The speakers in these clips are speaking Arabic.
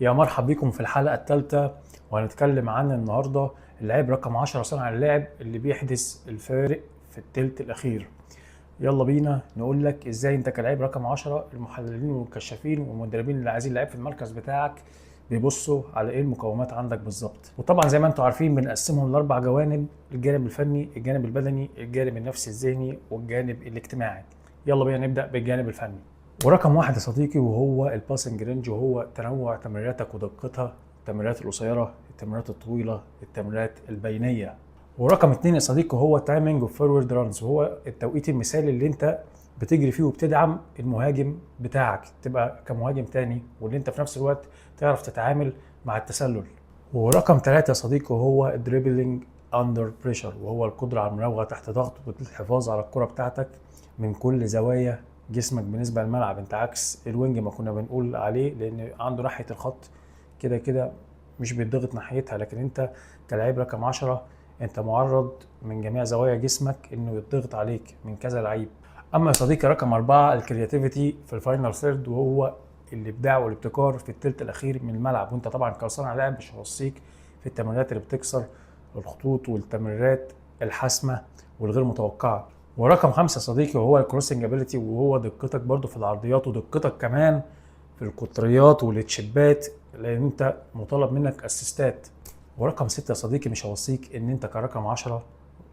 يا مرحب بكم في الحلقة الثالثة، وهنتكلم عن النهاردة اللاعب رقم 10، صانع اللاعب اللي بيحدث الفارق في الثلث الأخير. يلا بينا نقول لك ازاي انت كلاعب رقم 10 المحللين والكشافين والمدربين اللي عايزين لعيب في المركز بتاعك بيبصوا على ايه المقومات عندك بالظبط. وطبعا زي ما انتم عارفين بنقسمهم لاربع جوانب: الجانب الفني، الجانب البدني، الجانب النفسي الذهني، والجانب الاجتماعي. يلا بينا نبدأ بالجانب الفني. ورقم واحد يا صديقي وهو الباسنج رينج، وهو تنوع تمريراتك ودقتها، التمريرات القصيرة، التمريرات الطويلة، التمريرات البينية. ورقم اتنين يا صديقي هو تايمنج اوف فورورد رانز، وهو التوقيت المثالي اللي انت بتجري فيه وبتدعم المهاجم بتاعك، تبقى كمهاجم تاني واللي انت في نفس الوقت تعرف تتعامل مع التسلل. ورقم ثلاثة يا صديقي هو الدريبلينج اندر بريشر، وهو القدرة على المراوغة تحت ضغط والحفاظ على الكرة بتاعتك من كل زوايا جسمك بالنسبة للملعب. انت عكس الوينج ما كنا بنقول عليه، لان عنده ناحية الخط كده كده مش بيتضغط ناحيتها، لكن انت كلاعب رقم 10 انت معرض من جميع زوايا جسمك انه يضغط عليك من كذا لعيب. اما يا صديقي رقم 4 الكرياتيفيتي في الفاينل ثيرد، وهو الابداع والابتكار في الثلث الاخير من الملعب. وانت طبعا كصانع لاعب مش هوصيك في التمريرات اللي بتكسر الخطوط والتمريرات الحاسمه والغير متوقعه. ورقم 5 يا صديقي وهو الكروسنج ابيليتي، وهو دقتك برضو في العرضيات ودقتك كمان في القطريات والتشيبات، لان انت مطالب منك اسيستات. ورقم 6 يا صديقي مش هوصيك ان انت كرقم 10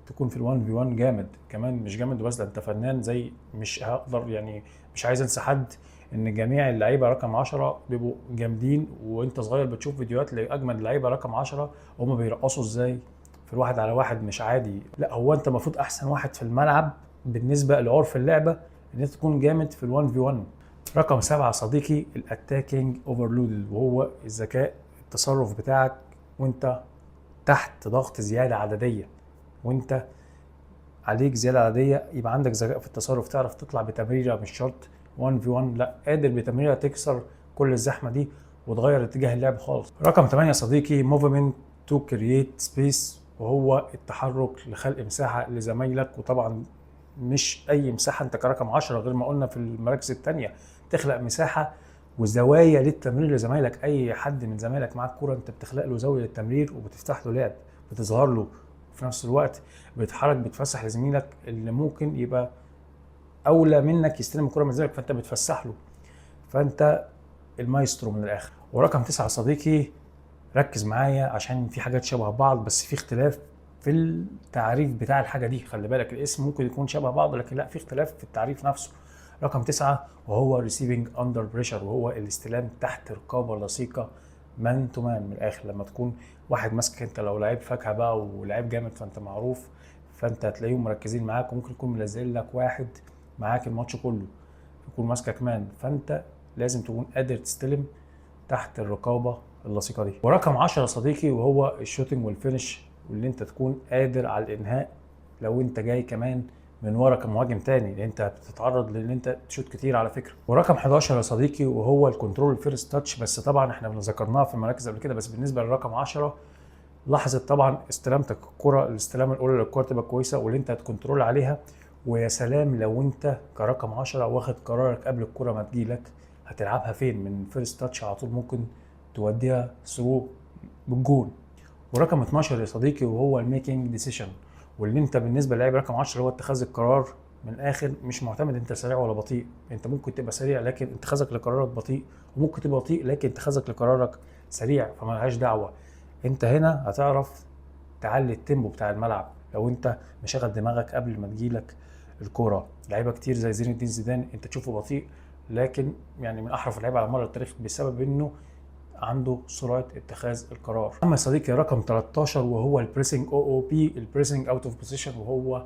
تكون في ال1 في 1 جامد، كمان مش جامد بس ده انت فنان. زي مش هقدر يعني مش عايز انسى حد، ان جميع اللعيبه رقم 10 بيبقوا جامدين، وانت صغير بتشوف فيديوهات لاجمد لعيبه رقم 10 هم بيرقصوا ازاي في الواحد على واحد، مش عادي. لا هو انت المفروض احسن واحد في الملعب بالنسبه لعرف اللعبه ان انت تكون جامد في ال1 في 1. رقم 7 صديقي الاتاكينج اوفرلودد، وهو الذكاء التصرف بتاعك وانت تحت ضغط زياده عدديه، وانت عليك زياده عدديه يبقى عندك ذكاء في التصرف، تعرف تطلع بتمريره مش شرط 1 في 1، لا قادر بتمريره تكسر كل الزحمه دي وتغير اتجاه اللعب خالص. رقم 8 يا صديقي موفمنت تو كرييت سبيس، وهو التحرك لخلق مساحه لزمايلك. وطبعا مش اي مساحه، انت كرقم 10 غير ما قلنا في المراكز الثانيه تخلق مساحه وزوايا للتمرير لزمايلك. اي حد من زمايلك معاك كوره انت بتخلق له زاويه للتمرير وبتفتح له لعب، بتظهر له في نفس الوقت بتحرك بتفسح لزميلك اللي ممكن يبقى اولى منك يستلم الكره من زميلك، فانت بتفسح له، فانت المايسترو من الاخر. ورقم 9 صديقي ركز معايا عشان في حاجات شبه بعض بس في اختلاف في التعريف بتاع الحاجه دي. خلي بالك الاسم ممكن يكون شبه بعض لكن لا، في اختلاف في التعريف نفسه. رقم 9 وهو ريسيفنج اندر بريشر، وهو الاستلام تحت رقابه لصيقه، مان تو مان من الاخر. لما تكون واحد ماسك، انت لو لعيب فاكهه بقى ولعيب جامد فانت معروف، فانت هتلاقيهم مركزين معاك وممكن يكون ملزق لك واحد معاك الماتش كله يكون ماسكك مان، فانت لازم تكون قادر تستلم تحت الرقابه اللصيقه دي. ورقم 10 صديقي وهو الشوتنج والفينش، واللي انت تكون قادر على الانهاء لو انت جاي كمان من ورا كمهاجم تاني، لان انت بتتعرض لان انت تشوت كتير على فكره. ورقم 11 يا صديقي وهو الكنترول فيرست تاتش، بس طبعا احنا ذكرناها في المراكز قبل كده، بس بالنسبه للرقم 10 لحظه طبعا استلامتك الكره، الاستلامه الاولى للكره تبقى كويسه واللي انت هتكنترول عليها. ويا سلام لو انت كرقم 10 واخد قرارك قبل الكره ما تجيلك هتلعبها فين، من فيرست تاتش على طول ممكن توديها ثرو بالجون. ورقم 12 يا صديقي وهو الميكينج ديسيشن، واللي انت بالنسبه للاعب رقم 10 هو اتخاذ القرار من الاخر. مش معتمد انت سريع ولا بطيء، انت ممكن تبقى سريع لكن اتخاذك لقرارك بطيء، وممكن تبقى بطيء لكن اتخاذك لقرارك سريع، فمالهاش دعوه. انت هنا هتعرف تعلي التيمبو بتاع الملعب لو انت مشغل دماغك قبل ما تجيلك الكوره. لعيبه كتير زي زين الدين زيدان انت تشوفه بطيء لكن يعني من احرف اللعيبه على مر التاريخ بسبب انه عنده سرعه اتخاذ القرار. اما يا صديقي رقم 13 وهو البريسنج او بي، البريسنج اوت اوف بوزيشن، وهو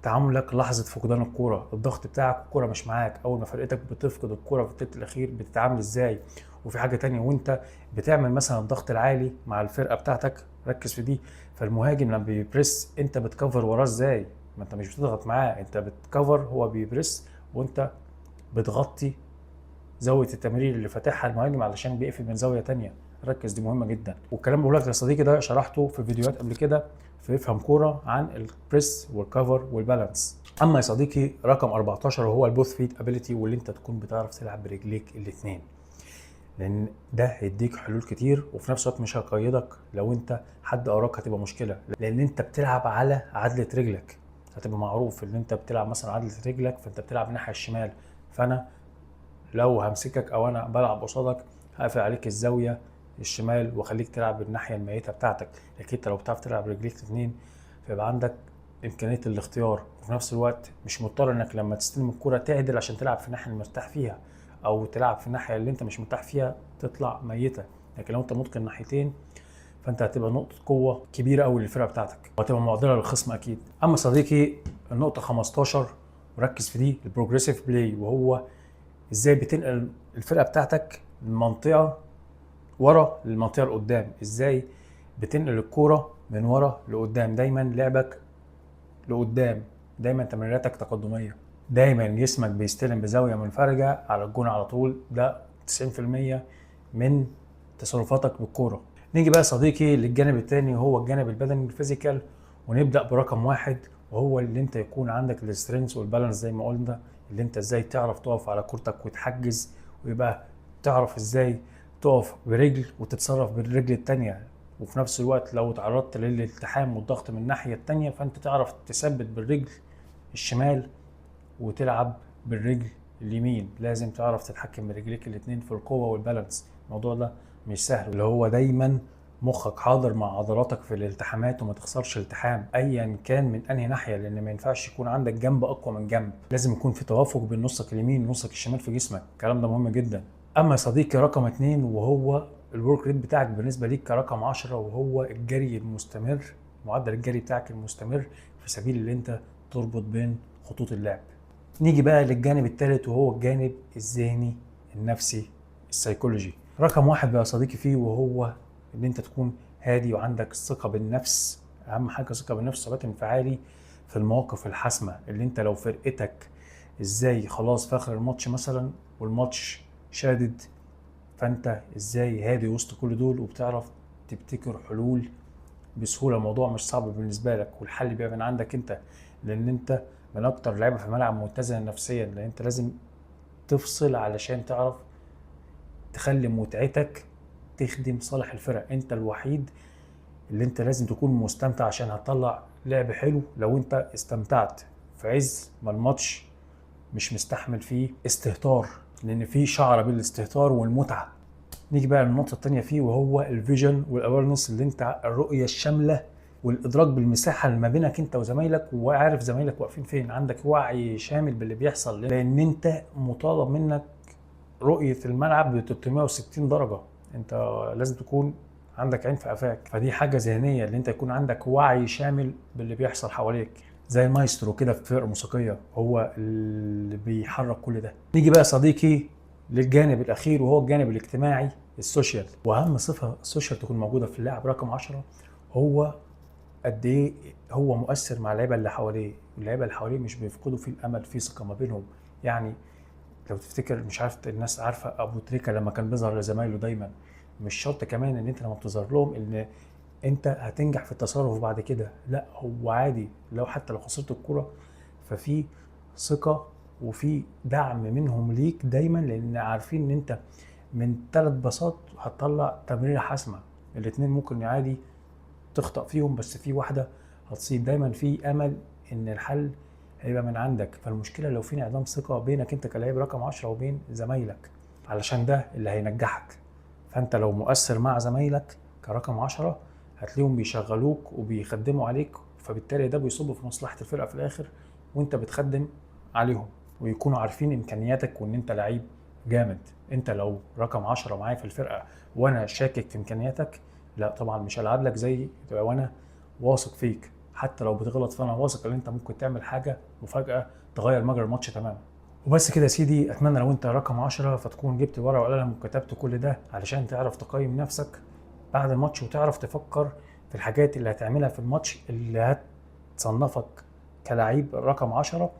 تعاملك لحظه فقدان الكوره، الضغط بتاعك الكوره مش معاك، اول ما فرقتك بتفقد الكوره في الثلث الاخير بتتعامل ازاي. وفي حاجه تانية وانت بتعمل مثلا الضغط العالي مع الفرقه بتاعتك، ركز في دي. فالمهاجم لما بيبريس انت بتكفر وراه ازاي، ما انت مش بتضغط معاه، انت بتكفر، هو بيبريس وانت بتغطي زاويه التمرير اللي فاتحها المهاجم علشان بيقفل من زاويه تانية. ركز دي مهمه جدا، والكلام بقول لك يا صديقي ده شرحته في فيديوهات قبل كده في افهم كوره عن البريس والكفر والبالانس. اما يا صديقي رقم 14 وهو البوث فيت ابيليتي، واللي انت تكون بتعرف تلعب برجليك الاثنين. لان ده هيديك حلول كتير، وفي نفس الوقت مش هيقيدك. لو انت حد اراك هتبقى مشكله، لان انت بتلعب على عدله رجلك. هتبقى معروف ان انت بتلعب مثلا عدله رجلك، فانت بتلعب الناحيه الشمال. فانا لو همسكك او انا بلعب قصادك هقفل عليك الزاويه الشمال واخليك تلعب الناحيه الميته بتاعتك. لكن انت لو بتعرف تلعب رجليك الاثنين فيبقى عندك امكانيه الاختيار، وفي نفس الوقت مش مضطر انك لما تستلم الكره تعدل عشان تلعب في الناحيه اللي مرتاح فيها، او تلعب في الناحيه اللي انت مش مرتاح فيها تطلع ميته. لكن لو انت متقن الناحيتين فانت هتبقى نقطه قوه كبيره قوي للفرقه بتاعتك، وهتبقى معضله للخصم اكيد. اما صديقي النقطه 15 وركز في دي، البروجريسيف بلاي، وهو ازاي بتنقل الفرقه بتاعتك من منطقه ورا للمنطقه لقدام. ازاي بتنقل الكوره من ورا لقدام، دايما لعبك لقدام، دايما تمريراتك تقدميه، دايما جسمك بيستلم بزاويه منفرجه على الجون على طول. ده 90% من تصرفاتك بالكوره. نيجي بقى صديقي للجانب الثاني، وهو الجانب البدني الفيزيكال، ونبدا برقم واحد، وهو اللي انت يكون عندك السترينث والبالانس زي ما قلنا. اللي انت ازاي تعرف تقف على كورتك وتحجز، ويبقى تعرف ازاي تقف برجل وتتصرف بالرجل التانية، وفي نفس الوقت لو تعرضت للالتحام والضغط من الناحية التانية فانت تعرف تثبت بالرجل الشمال وتلعب بالرجل اليمين. لازم تعرف تتحكم برجليك الاتنين في القوة والبالانس. الموضوع ده مش سهل، اللي هو دايما مخك حاضر مع عضلاتك في الالتحامات، وما تخسرش التحام ايا كان من انهي ناحيه، لان ما ينفعش يكون عندك جنب اقوى من جنب. لازم يكون في توافق بين نصك اليمين ونصك الشمال في جسمك. الكلام ده مهم جدا. اما صديقي رقم 2، وهو الورك ريت بتاعك بالنسبه ليك كرقم 10، وهو الجري المستمر، معدل الجري بتاعك المستمر في سبيل اللي انت تربط بين خطوط اللعب. نيجي بقى للجانب الثالث، وهو الجانب الذهني النفسي السيكولوجي. رقم 1 بقى صديقي فيه، وهو ان انت تكون هادي وعندك ثقة بالنفس. اهم حاجة ثقة بالنفس، ثبات انفعالي في المواقف الحاسمة. اللي انت لو فرقتك ازاي خلاص في اخر الماتش مثلا والماتش شادد، فانت ازاي هادي وسط كل دول وبتعرف تبتكر حلول بسهولة. الموضوع مش صعب بالنسبة لك، والحل بيبقى من عندك انت، لان انت من اكتر لعيبة في الملعب متزنة نفسيا. لان انت لازم تفصل علشان تعرف تخلي متعتك تخدم صالح الفرق. انت الوحيد اللي انت لازم تكون مستمتع عشان هتطلع لعب حلو. لو انت استمتعت في عز ما الماتش مش مستحمل فيه استهتار، لان فيه شعر بين الاستهتار والمتعة. نيجي بقى للنقطة التانية فيه، وهو الفيجن والاويرنس، اللي انت الرؤية الشاملة والادراك بالمساحة اللي ما بينك انت وزمايلك، وعارف زمايلك واقفين فين. عندك وعي شامل باللي بيحصل، لان انت مطالب منك رؤية الملعب ب 360 درجة. انت لازم تكون عندك عين في قفاك. فدي حاجة ذهنية، اللي انت يكون عندك وعي شامل باللي بيحصل حواليك، زي المايسترو كده في فرقة موسيقية، هو اللي بيحرك كل ده. نيجي بقى صديقي للجانب الأخير، وهو الجانب الاجتماعي السوشيال. وأهم صفة السوشيال تكون موجودة في اللاعب رقم 10، هو قد ايه هو مؤثر مع اللعيبة اللي حواليه. واللعيبة اللي حواليه مش بيفقدوا فيه الأمل، في ثقة ما بينهم. يعني لو تفتكر، مش عارف الناس عارفه ابو تريكه لما كان بيظهر لزمايله دايما، مش شرط كمان ان انت لما بتظهر لهم ان انت هتنجح في التصرف بعد كده. لا، هو عادي لو حتى لو خسرت الكرة ففي ثقة وفي دعم منهم ليك دايما، لان عارفين ان انت من 3 باصات هتطلع تمريرة حاسمة. الاتنين ممكن عادي تخطأ فيهم، بس في واحدة هتصيب. دايما في امل ان الحل هيبقى من عندك. فالمشكلة لو في انعدام ثقة بينك انت كلاعب رقم 10 وبين زمايلك، علشان ده اللي هينجحك. فانت لو مؤثر مع زمايلك كرقم 10 هتلاقيهم بيشغلوك وبيخدموا عليك، فبالتالي ده بيصب في مصلحة الفرقة في الاخر، وانت بتخدم عليهم، ويكونوا عارفين امكانياتك وان انت لعيب جامد. انت لو رقم 10 معايا في الفرقة وانا شاكك في امكانياتك، لا طبعا مش هلعب لك زي وانا واثق فيك. حتى لو بتغلط فانا واثق ان انت ممكن تعمل حاجه مفاجاه تغير مجرى الماتش تماما. وبس كده يا سيدي. اتمنى لو انت رقم 10 فتكون جبت ورقه وقلم وكتبت كل ده، علشان تعرف تقيم نفسك بعد الماتش، وتعرف تفكر في الحاجات اللي هتعملها في الماتش اللي هتصنفك كلاعب رقم 10،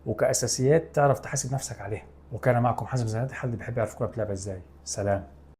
وكاساسيات تعرف تحاسب نفسك عليها. وكان معكم حازم زناتي، حد بيحب يعرف كوره بتلعب ازاي. سلام.